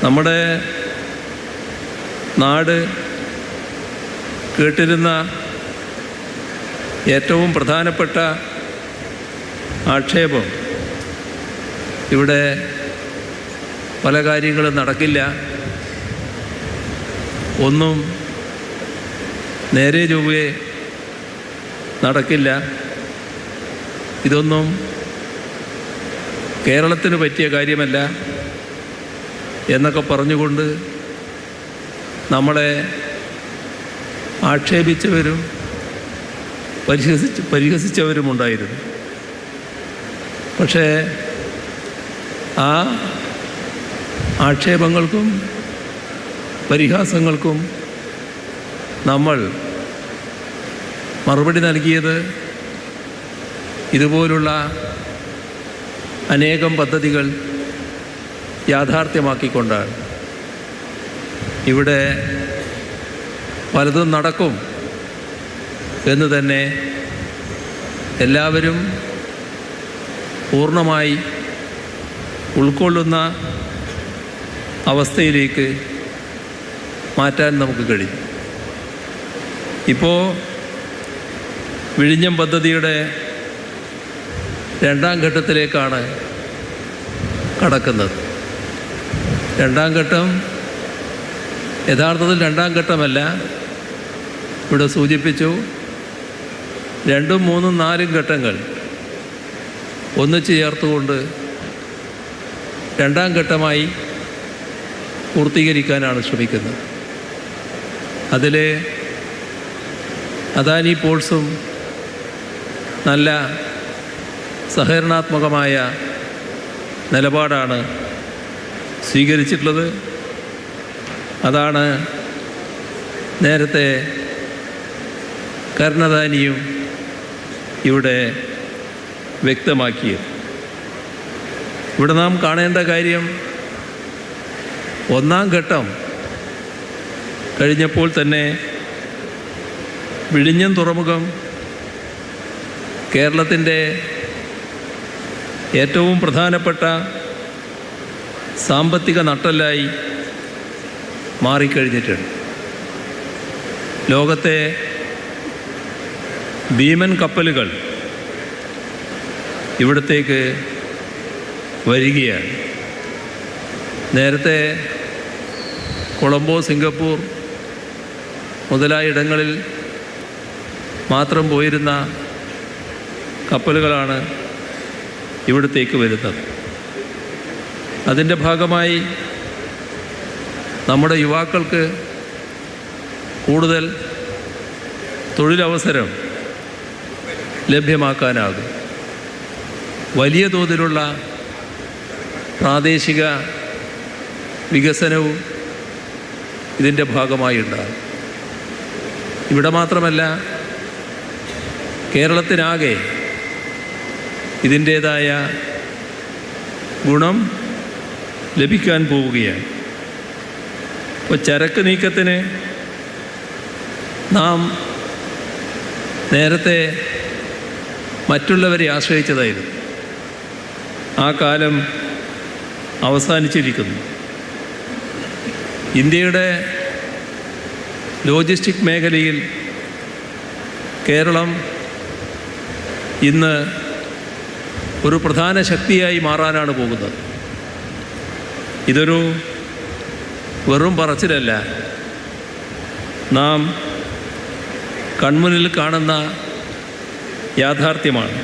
നമ്മുടെ നാട് കേട്ടിരുന്ന ഏറ്റവും പ്രധാനപ്പെട്ട ആക്ഷേപം ഇവിടെ പല കാര്യങ്ങളും നടക്കില്ല, ഒന്നും നേരെ ചൊവ്വേ നടക്കില്ല, ഇതൊന്നും കേരളത്തിന് പറ്റിയ കാര്യമല്ല എന്നൊക്കെ പറഞ്ഞുകൊണ്ട് നമ്മളെ ആക്ഷേപിച്ചവരും പരിഹസിച്ചവരുമുണ്ടായിരുന്നു. പക്ഷേ ആ ആക്ഷേപങ്ങൾക്കും പരിഹാസങ്ങൾക്കും നമ്മൾ മറുപടി നൽകിയത് ഇതുപോലുള്ള അനേകം പദ്ധതികൾ യാഥാർത്ഥ്യമാക്കിക്കൊണ്ടാണ്. ഇവിടെ പലതും നടക്കും എന്ന് തന്നെ എല്ലാവരും പൂർണ്ണമായി ഉൾക്കൊള്ളുന്ന അവസ്ഥയിലേക്ക് മാറ്റാൻ നമുക്ക് കഴിയും. ഇപ്പോൾ വിഴിഞ്ഞം പദ്ധതിയുടെ രണ്ടാം ഘട്ടത്തിലേക്കാണ് കടക്കുന്നത്. രണ്ടാം ഘട്ടം യഥാർത്ഥത്തിൽ രണ്ടാം ഘട്ടമല്ല, ഇവിടെ സൂചിപ്പിച്ചു 2, 3, 4 ഘട്ടങ്ങൾ ഒന്നിച്ച് ചേർത്തുകൊണ്ട് രണ്ടാം ഘട്ടമായി പൂർത്തീകരിക്കാനാണ് ശ്രമിക്കുന്നത്. അതിൽ അദാനി പോർട്സും നല്ല സഹകരണാത്മകമായ നിലപാടാണ് സ്വീകരിച്ചിട്ടുള്ളത്. അതാണ് നേരത്തെ കരുണാദാനിയും ഇവിടെ വ്യക്തമാക്കിയത്. ഇവിടെ നാം കാണേണ്ട കാര്യം, ഒന്നാം ഘട്ടം കഴിഞ്ഞപ്പോൾ തന്നെ വിഴിഞ്ഞം തുറമുഖം കേരളത്തിൻ്റെ ഏറ്റവും പ്രധാനപ്പെട്ട സാമ്പത്തിക നട്ടെല്ലായി മാറിക്കഴിഞ്ഞിട്ടുണ്ട്. ലോകത്തെ ഭീമൻ കപ്പലുകൾ ഇവിടത്തേക്ക് വരികയാണ്. നേരത്തെ കൊളംബോ, സിംഗപ്പൂർ മുതലായ ഇടങ്ങളിൽ മാത്രം പോയിരുന്ന കപ്പലുകളാണ് ഇവിടത്തേക്ക് വരുന്നത്. അതിൻ്റെ ഭാഗമായി നമ്മുടെ യുവാക്കൾക്ക് കൂടുതൽ തൊഴിലവസരം ലഭ്യമാക്കാനാകും. വലിയ തോതിലുള്ള പ്രാദേശിക വികസനവും ഇതിൻ്റെ ഭാഗമായി ഉണ്ടാകും. ഇവിടെ മാത്രമല്ല, കേരളത്തിനാകെ ഇതിൻ്റേതായ ഗുണം ലഭിക്കാൻ പോവുകയാണ്. ഇപ്പോൾ ചരക്ക് നീക്കത്തിന് നാം നേരത്തെ മറ്റുള്ളവരെ ആശ്രയിച്ചതായിരുന്നു. ആ കാലം അവസാനിച്ചിരിക്കുന്നു. ഇന്ത്യയുടെ ലോജിസ്റ്റിക് മേഖലയിൽ കേരളം ഇന്ന് ഒരു പ്രധാന ശക്തിയായി മാറാനാണ് പോകുന്നത്. ഇതൊരു വെറും പറച്ചിലല്ല, നാം കൺമുന്നിൽ കാണുന്ന യാഥാർത്ഥ്യമാണ്.